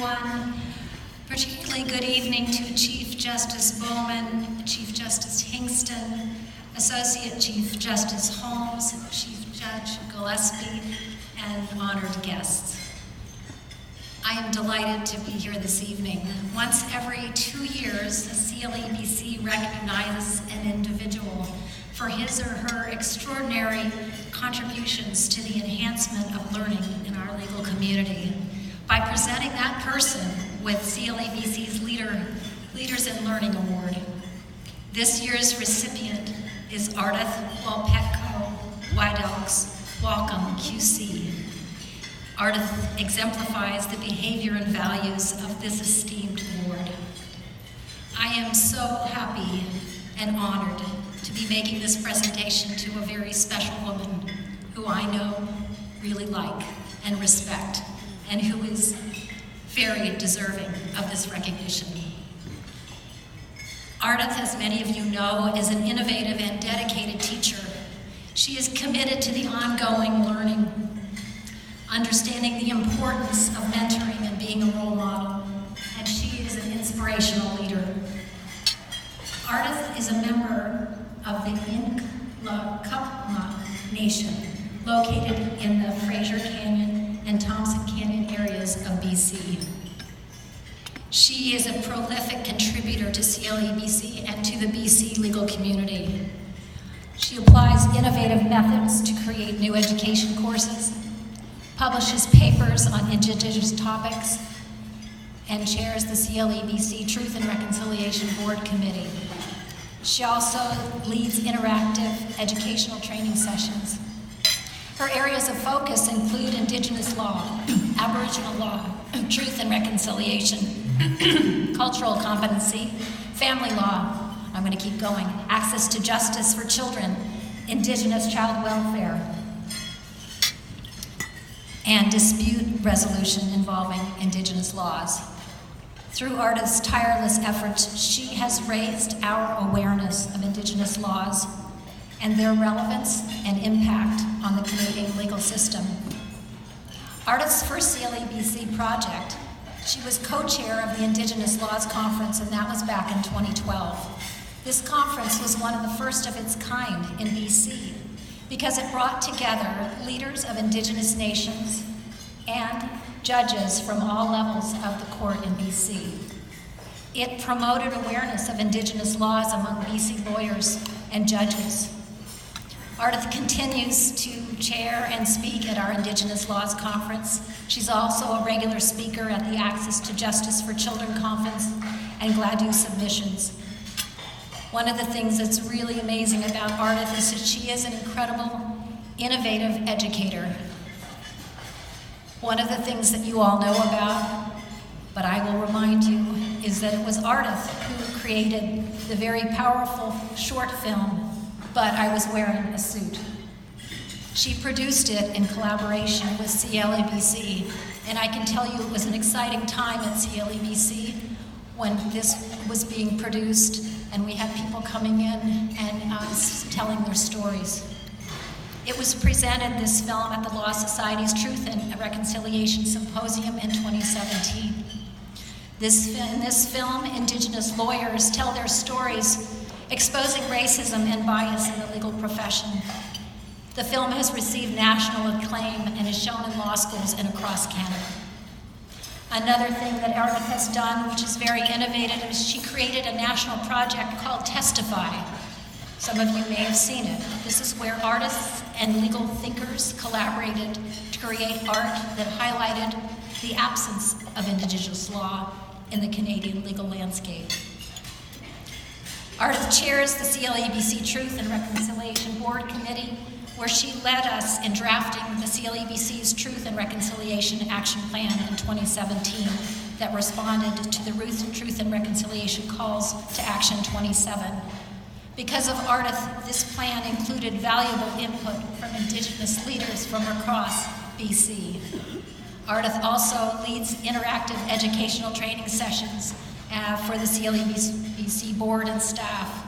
everyone. Particularly good evening to Chief Justice Bowman, Chief Justice Hingston, Associate Chief Justice Holmes, Chief Judge Gillespie, and honored guests. I am delighted to be here this evening. Once every 2 years, the CLEBC recognizes an individual for his or her extraordinary contributions to the enhancement of learning in our legal community by presenting that person with CLEBC's Leaders in Learning Award. This year's recipient is Ardith Walpetko, Walkem, QC. Ardith exemplifies the behavior and values of this esteemed award. I am so happy and honored to be making this presentation to a very special woman who I know, really like, and respect, and who is very deserving of this recognition. Ardith, as many of you know, is an innovative and dedicated teacher. She is committed to the ongoing learning, understanding the importance of mentoring and being a role model, and she is an inspirational leader. Ardith is a member of the Inkla Nation, located in the Fraser Canyon and Thompson Canyon areas of BC. She is a prolific contributor to CLEBC and to the BC legal community. She applies innovative methods to create new education courses, publishes papers on Indigenous topics, and chairs the CLEBC Truth and Reconciliation Board Committee. She also leads interactive educational training sessions. Her areas of focus include Indigenous law, Aboriginal law, truth and reconciliation, cultural competency, family law, I'm going to keep going, access to justice for children, Indigenous child welfare, and dispute resolution involving Indigenous laws. Through Ardith's tireless efforts, she has raised our awareness of Indigenous laws and their relevance and impact on the Canadian legal system. Ardith's first CLEBC project, she was co-chair of the Indigenous Laws Conference, and that was back in 2012. This conference was one of the first of its kind in BC because it brought together leaders of Indigenous nations and judges from all levels of the court in BC. It promoted awareness of Indigenous laws among BC lawyers and judges. Ardith continues to chair and speak at our Indigenous Laws Conference. She's also a regular speaker at the Access to Justice for Children Conference and GLADU submissions. One of the things that's really amazing about Ardith is that she is an incredible, innovative educator. One of the things that you all know about, but I will remind you, is that it was Ardith who created the very powerful short film, But I Was Wearing a Suit. She produced it in collaboration with CLEBC, and I can tell you it was an exciting time at CLEBC when this was being produced, and we had people coming in and telling their stories. It was presented, this film, at the Law Society's Truth and Reconciliation Symposium in 2017. In this film, Indigenous lawyers tell their stories exposing racism and bias in the legal profession. The film has received national acclaim and is shown in law schools and across Canada. Another thing that Ardith has done, which is very innovative, is she created a national project called Testify. Some of you may have seen it. This is where artists and legal thinkers collaborated to create art that highlighted the absence of Indigenous law in the Canadian legal landscape. Ardith chairs the CLEBC Truth and Reconciliation Board Committee, where she led us in drafting the CLEBC's Truth and Reconciliation Action Plan in 2017 that responded to the Truth and Reconciliation Calls to Action 27. Because of Ardith, this plan included valuable input from Indigenous leaders from across BC. Ardith also leads interactive educational training sessions for the CLEBC board and staff.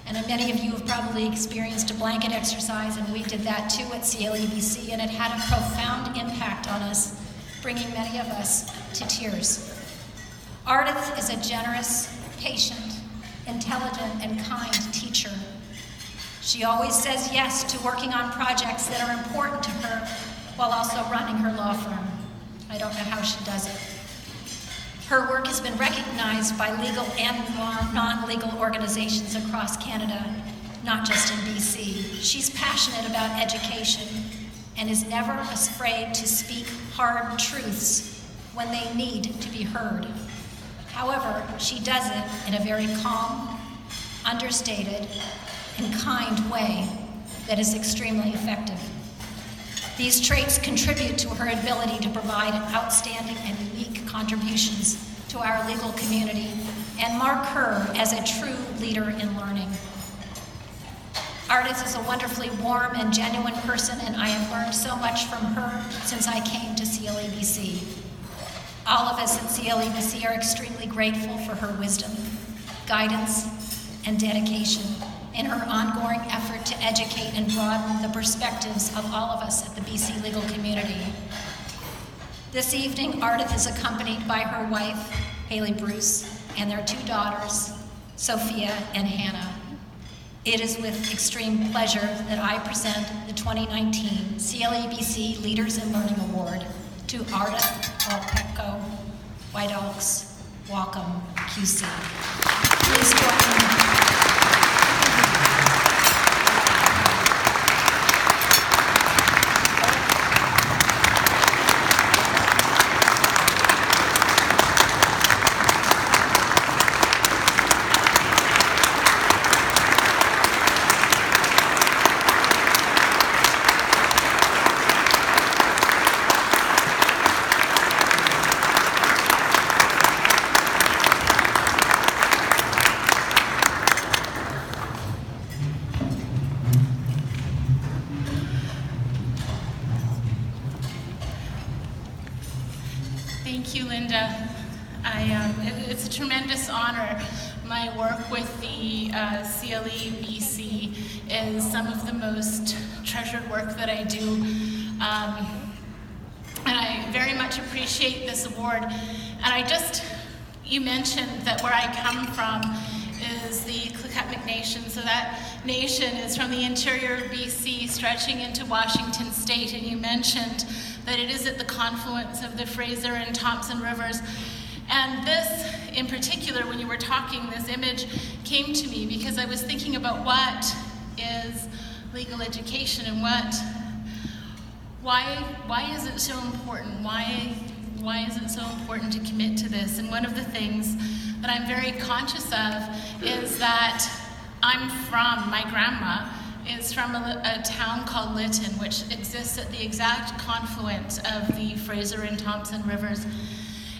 And many of you have probably experienced a blanket exercise, and we did that too at CLEBC, and it had a profound impact on us bringing many of us to tears. Ardith is a generous, patient, intelligent, and kind teacher. She always says yes to working on projects that are important to her while also running her law firm. I don't know how she does it. Her work has been recognized by legal and non-legal organizations across Canada, not just in BC. She's passionate about education and is never afraid to speak hard truths when they need to be heard. However, she does it in a very calm, understated, and kind way that is extremely effective. These traits contribute to her ability to provide outstanding and unique contributions to our legal community and mark her as a true leader in learning. Ardith is a wonderfully warm and genuine person, and I have learned so much from her since I came to CLEBC. All of us at CLEBC are extremely grateful for her wisdom, guidance, and dedication in her ongoing effort to educate and broaden the perspectives of all of us at the BC legal community. This evening, Ardith is accompanied by her wife, Haley Bruce, and their 2 daughters, Sophia and Hannah. It is with extreme pleasure that I present the 2019 CLEBC Leaders in Learning Award to Ardith Walpetko, White Oaks, Walkem, QC. Please join me. Thank you, Linda. It's a tremendous honor. My work with the CLEBC is some of the most treasured work that I do. And I very much appreciate this award. And you mentioned that where I come from is the CLEBC Nation. So that nation is from the interior of BC stretching into Washington State. And you mentioned that it is at the confluence of the Fraser and Thompson rivers. And this, in particular, when you were talking, this image came to me because I was thinking about what is legal education and why is it so important? Why is it so important to commit to this? And one of the things that I'm very conscious of is that my grandma is from a town called Lytton, which exists at the exact confluence of the Fraser and Thompson rivers.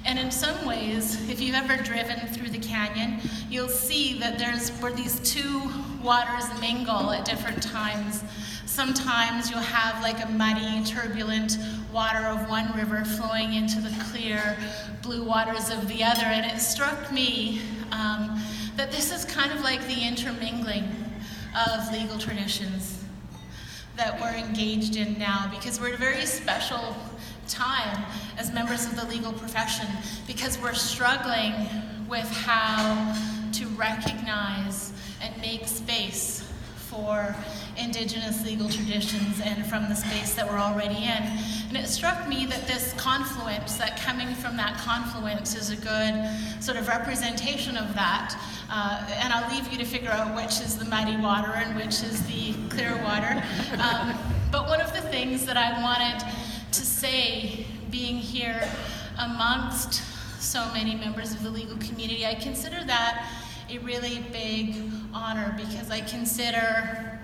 And in some ways, if you've ever driven through the canyon, you'll see that where these 2 waters mingle at different times. Sometimes you'll have like a muddy, turbulent water of one river flowing into the clear blue waters of the other. And it struck me that this is kind of like the intermingling of legal traditions that we're engaged in now, because we're at a very special time as members of the legal profession, because we're struggling with how to recognize and make space for Indigenous legal traditions and from the space that we're already in. And it struck me that this confluence, that coming from that confluence is a good sort of representation of that. And I'll leave you to figure out which is the muddy water and which is the clear water. But one of the things that I wanted to say, being here amongst so many members of the legal community, I consider that a really big honor, because I consider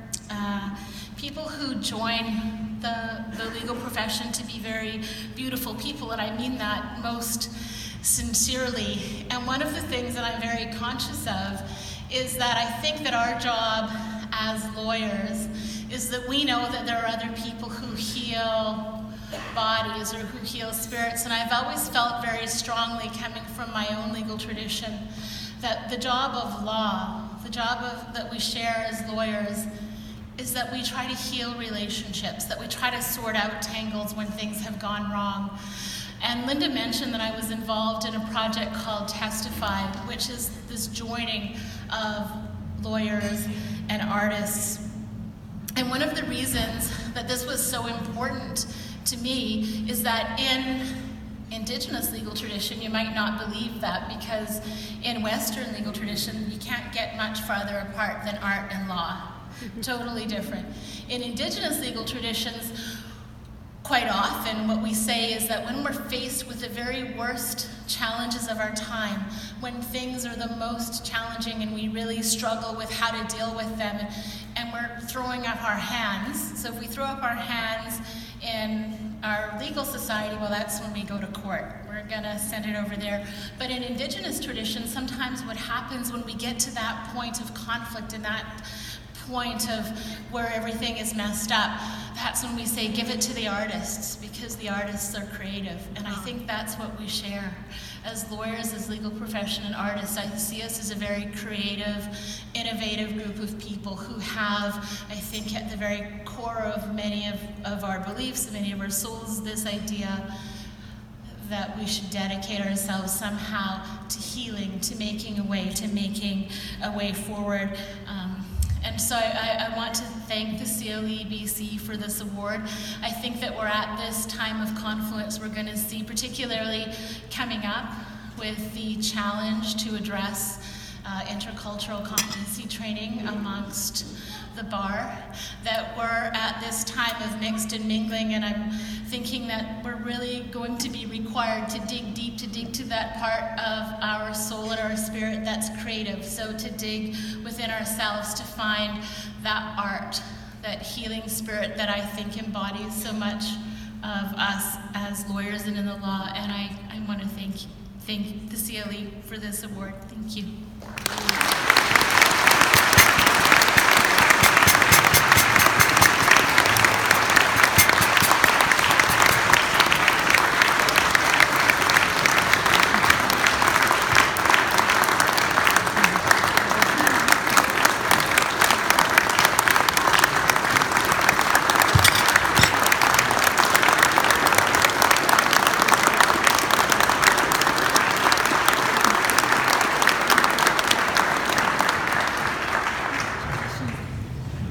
people who join the legal profession to be very beautiful people, and I mean that most sincerely. And one of the things that I'm very conscious of is that I think that our job as lawyers is that we know that there are other people who heal bodies or who heal spirits, and I've always felt very strongly, coming from my own legal tradition, that the job of law, the job that we share as lawyers, is that we try to heal relationships, that we try to sort out tangles when things have gone wrong. And Linda mentioned that I was involved in a project called Testify, which is this joining of lawyers and artists. And one of the reasons that this was so important to me is that in Indigenous legal tradition, you might not believe that, because in Western legal tradition, you can't get much farther apart than art and law. Totally different. In Indigenous legal traditions, quite often what we say is that when we're faced with the very worst challenges of our time, when things are the most challenging and we really struggle with how to deal with them, and we're throwing up our hands. So if we throw up our hands in our legal society, well, that's when we go to court. We're gonna send it over there. But in Indigenous tradition, sometimes what happens when we get to that point of conflict and that point of where everything is messed up, that's when we say, give it to the artists, because the artists are creative. And I think that's what we share. As lawyers, as legal profession and artists, I see us as a very creative, innovative group of people who have, I think, at the very core of many of our beliefs, many of our souls, this idea that we should dedicate ourselves somehow to healing, to making a way forward. And so I want to thank the CLEBC for this award. I think that we're at this time of confluence we're going to see, particularly coming up with the challenge to address intercultural competency training amongst the bar, that we're at this time of mixed and mingling, and I'm thinking that we're really going to be required to dig deep, to dig to that part of our soul and our spirit that's creative. So to dig within ourselves to find that art, that healing spirit that I think embodies so much of us as lawyers and in the law. And I want to thank the CLE for this award. Thank you.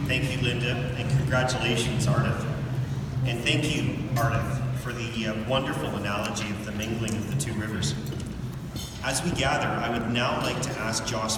Thank you, Linda, and congratulations, Ardith. And thank you, Ardith, for the wonderful analogy of the mingling of the two rivers. As we gather, I would now like to ask Josh